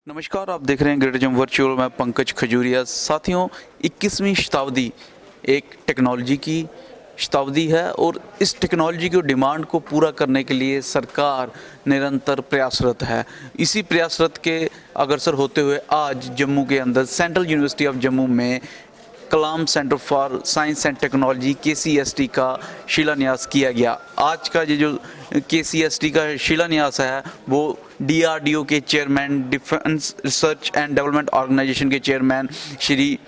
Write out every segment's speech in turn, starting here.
नमस्कार, आप देख रहे हैं ग्रेटर जम वर्चुअल। मैं पंकज खजूरिया। साथियों, 21वीं शताब्दी एक टेक्नोलॉजी की शताब्दी है और इस टेक्नोलॉजी की डिमांड को पूरा करने के लिए सरकार निरंतर प्रयासरत है। इसी प्रयासरत के अग्रसर होते हुए आज जम्मू के अंदर सेंट्रल यूनिवर्सिटी ऑफ जम्मू में Kalam centre for science and technology KCST का शिलान्यास किया गया। आज का ये जो KCST का शिलान्यास है वो DRDO के chairman, defence research and development organisation के चेयरमैन श्री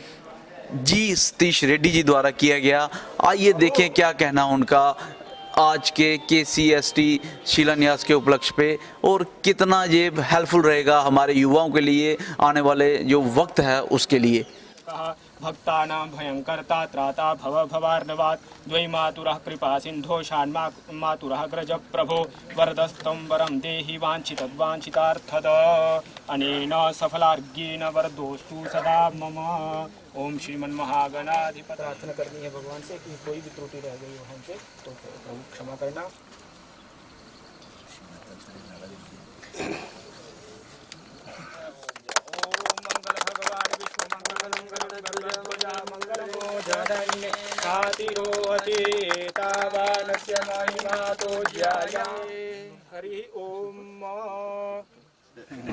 जी सतीश रेड्डी जी द्वारा किया गया। आइए देखें क्या कहना उनका आज के KCST शिलान्यास के उपलक्ष्य पे और कितना ये हेल्पफुल रहेगा हमारे युवाओं के लिए, आने वाले जो वक्त है उसके लिए। भक्तानां भयंकरता त्राता भव भवार्णवात् द्वैमातुरः कृपा सिन्धो षाण्मातुरः ग्रज प्रभो वरदस्तं वरं देहि वाञ्छितद्वाञ्छितार्थद अनेन सफलार्घ्येन वरदोस्तु सदा मम। ओम श्रीमन्महागणाधिपति। प्रार्थना करनी है भगवान से कि कोई भी त्रुटि रह गई हो हमसे तो क्षमा करना।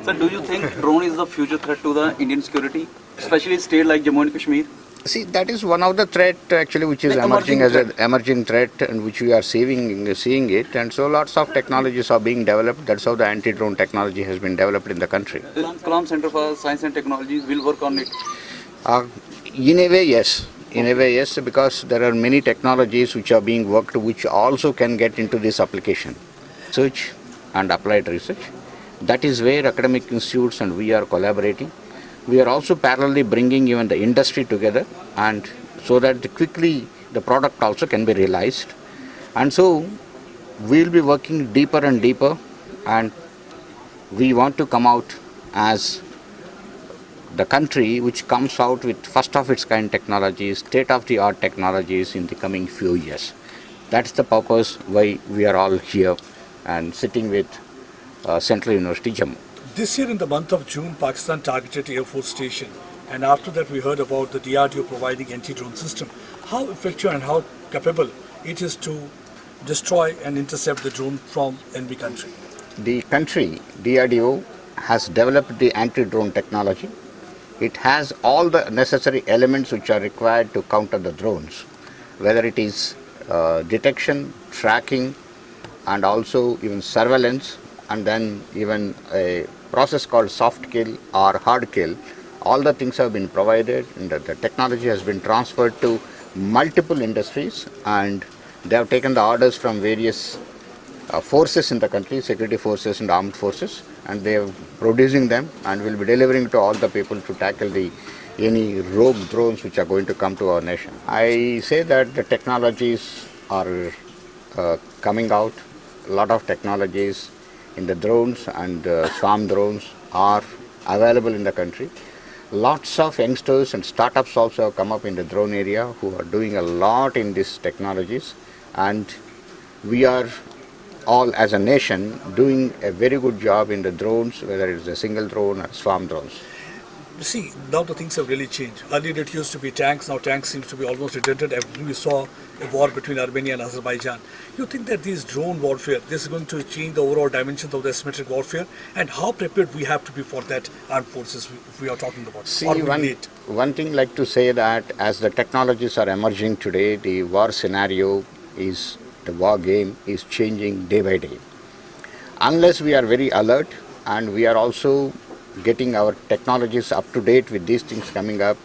Sir, do you think drone is the future threat to the Indian security, especially state like Jammu and Kashmir? See, that is one of the threat actually which is emerging as an emerging threat, and which we are seeing it, and so lots of technologies are being developed. That's how the anti-drone technology has been developed in the country. Kalam Center for Science and Technology will work on it. In a way, yes. In a way, yes, because there are many technologies which are being worked, which also can get into this application, research and applied research. That is where academic institutes and we are collaborating. We are also parallelly bringing even the industry together, and so that quickly the product also can be realized. And so we will be working deeper and deeper, and we want to come out as the country which comes out with first of its kind technologies, state-of-the-art technologies in the coming few years. That's the purpose why we are all here and sitting with Central University Jammu. This year in the month of June, Pakistan targeted Air Force Station, and after that we heard about the DRDO providing anti-drone system. How effective and how capable it is to destroy and intercept the drone from enemy country? The country, DRDO, has developed the anti-drone technology. It has all the necessary elements which are required to counter the drones, whether it is detection, tracking, and also even surveillance, and then even a process called soft kill or hard kill. All the things have been provided, and the technology has been transferred to multiple industries, and they have taken the orders from various forces in the country, security forces and armed forces, and they are producing them and will be delivering to all the people to tackle any rogue drones which are going to come to our nation. I say that the technologies are coming out. A lot of technologies in the drones and swarm drones are available in the country. Lots of youngsters and startups also have come up in the drone area who are doing a lot in these technologies, and we are all as a nation doing a very good job in the drones, whether it's a single drone or swarm drones. See, now the things have really changed. Earlier it used to be tanks, now tanks seems to be almost redundant. We saw a war between Armenia and Azerbaijan. You think that this drone warfare, this is going to change the overall dimensions of the asymmetric warfare, and how prepared we have to be for that armed forces if we are talking about? See, one thing like to say that as the technologies are emerging today, the war scenario is, the war game is changing day by day. Unless we are very alert and we are also getting our technologies up to date with these things coming up,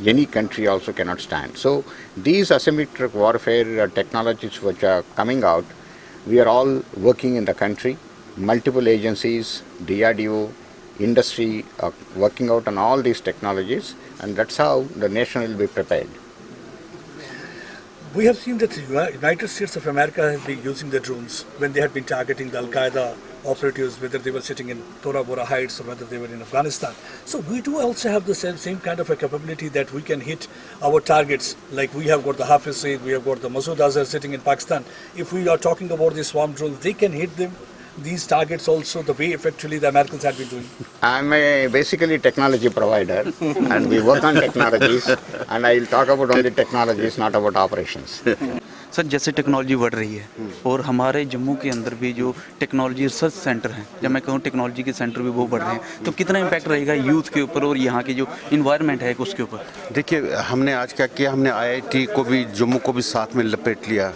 any country also cannot stand. So these asymmetric warfare technologies which are coming out, we are all working in the country, multiple agencies, DRDO, industry are working out on all these technologies, and that's how the nation will be prepared. We have seen that the United States of America has been using the drones when they had been targeting the Al-Qaeda operatives, whether they were sitting in Tora Bora Heights or whether they were in Afghanistan. So we do also have the same kind of a capability that we can hit our targets, like we have got the Hafiz Saeed, we have got the Masood Azhar sitting in Pakistan. If we are talking about the swarm drones, they can hit them these targets also the way effectively the Americans have been doing? I'm a basically technology provider and we work on technologies and I will talk about only technologies, not about operations. Sir जैसे technology बढ़ रही है और हमारे जम्मू के अंदर भी जो टेक्नोलॉजी रिसर्च सेंटर हैं, जब मैं कहूँ टेक्नोलॉजी के सेंटर भी वो बढ़ रहे हैं, तो कितना इम्पैक्ट रहेगा यूथ के ऊपर और यहाँ की जो इन्वायरमेंट है उसके ऊपर? देखिए, हमने आज क्या किया, हमने आईआईटी को भी, जम्मू को भी साथ में लपेट लिया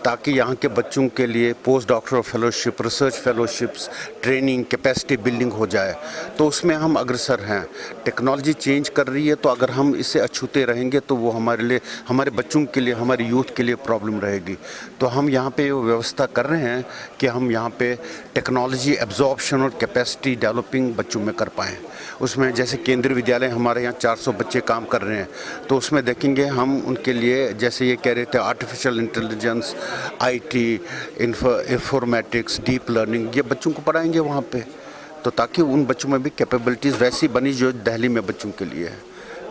ताकि यहाँ के बच्चों के लिए post doctoral fellowship, research fellowships, training, capacity building हो जाए। तो उसमें हम अग्रसर हैं। टेक्नोलॉजी चेंज कर रही है, तो अगर हम इसे अछूते रहेंगे तो वो हमारे लिए, हमारे बच्चों के लिए, हमारे यूथ के लिए प्रॉब्लम रहेगी। तो हम यहाँ पे व्यवस्था कर रहे हैं कि हम यहाँ पे टेक्नोलॉजी एब्जॉर्प्शन और कैपेसिटी डेवलपिंग बच्चों में कर पाएँ। उसमें जैसे केंद्रीय विद्यालय हमारे यहाँ 400 बच्चे काम कर रहे हैं, तो उसमें देखेंगे हम उनके लिए, जैसे ये कह रहे थे artificial intelligence, IT, informatics, deep learning, ये बच्चों को पढ़ाएंगे वहाँ पे, तो ताकि उन बच्चों में भी कैपेबिलिटीज़ वैसी बनी जो दिल्ली में बच्चों के लिए है।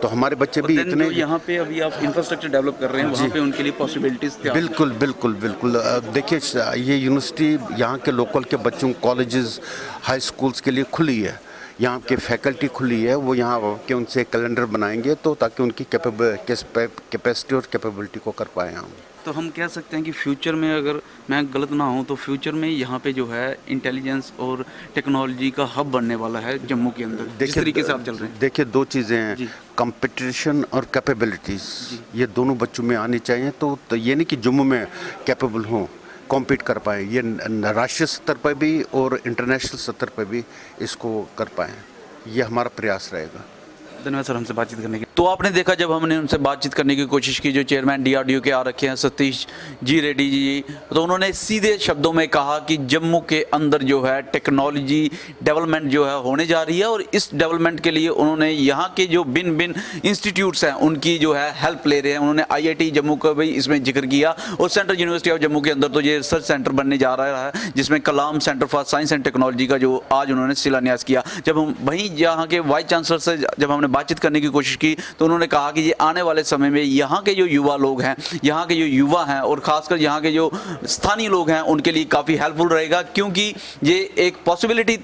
तो हमारे बच्चे भी इतने, यहाँ पे अभी आप इंफ्रास्ट्रक्चर डेवलप कर रहे हैं, वहाँ पे उनके लिए पॉसिबिलिटीज क्या? बिल्कुल बिल्कुल बिल्कुल। देखिए, ये यूनिवर्सिटी यहाँ के लोकल के बच्चों, कॉलेजेस, हाई स्कूल्स के लिए खुली है। यहाँ के फैकल्टी खुली है, वो यहाँ के उनसे कैलेंडर बनाएंगे तो ताकि उनकी कैपेसिटी और कैपेबिलिटी को कर पाएँ हम। तो हम कह सकते हैं कि फ्यूचर में, अगर मैं गलत ना हूं, तो फ्यूचर में यहाँ पे जो है इंटेलिजेंस और टेक्नोलॉजी का हब बनने वाला है जम्मू के अंदर, जिस तरीके से आप चल रहे हैं। देखिए, दो चीज़ें हैं, कंपटीशन और कैपेबिलिटीज़, ये दोनों बच्चों में आनी चाहिए। तो ये नहीं कि जम्मू में कैपेबल हों, कॉम्पीट कर पाएँ, ये राष्ट्रीय स्तर पर भी और इंटरनेशनल स्तर पर भी इसको कर पाएँ, ये हमारा प्रयास रहेगा। धन्यवाद सर हमसे बातचीत करने की। तो आपने देखा, जब हमने उनसे बातचीत करने की कोशिश की, जो चेयरमैन डीआरडीओ के आ रखे हैं सतीश जी रेड्डी जी, तो उन्होंने सीधे शब्दों में कहा कि जम्मू के अंदर जो है टेक्नोलॉजी डेवलपमेंट जो है होने जा रही है और इस डेवलपमेंट के लिए उन्होंने यहाँ के जो भिन्न भिन्न इंस्टीट्यूट्स हैं उनकी जो है हेल्प ले रहे हैं। उन्होंने आईआईटी जम्मू का भी इसमें जिक्र किया और सेंट्रल यूनिवर्सिटी ऑफ जम्मू के अंदर तो ये रिसर्च सेंटर बनने जा रहा है, जिसमें Kalam centre for science and technology का जो आज उन्होंने शिलान्यास किया। जब हम वहीं यहाँ के वाइस चांसलर से जब हमने बातचीत करने की कोशिश की, तो उन्होंने कहा कि ये आने वाले समय में यहाँ के जो युवा लोग हैं, यहाँ के जो युवा हैं और खासकर यहाँ के जो स्थानीय लोग हैं, उनके लिए काफ़ी हेल्पफुल रहेगा, क्योंकि ये एक पॉसिबिलिटी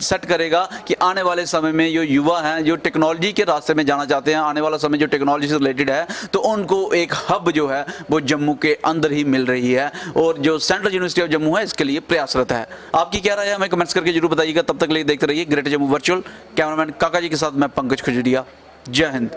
सेट करेगा कि आने वाले समय में जो युवा हैं, जो टेक्नोलॉजी के रास्ते में जाना चाहते हैं, आने वाला समय जो टेक्नोलॉजी से रिलेटेड है, तो उनको एक हब जो है वो जम्मू के अंदर ही मिल रही है और जो सेंट्रल यूनिवर्सिटी ऑफ जम्मू है इसके लिए प्रयासरत है। आपकी क्या राय है हमें कमेंट्स करके जरूर बताइएगा। तब तक के लिए देखते रहिए ग्रेटर जम्मू वर्चुअल। कैमरामैन काका जी के साथ मैं पंकज खजुरिया। जय हिंद।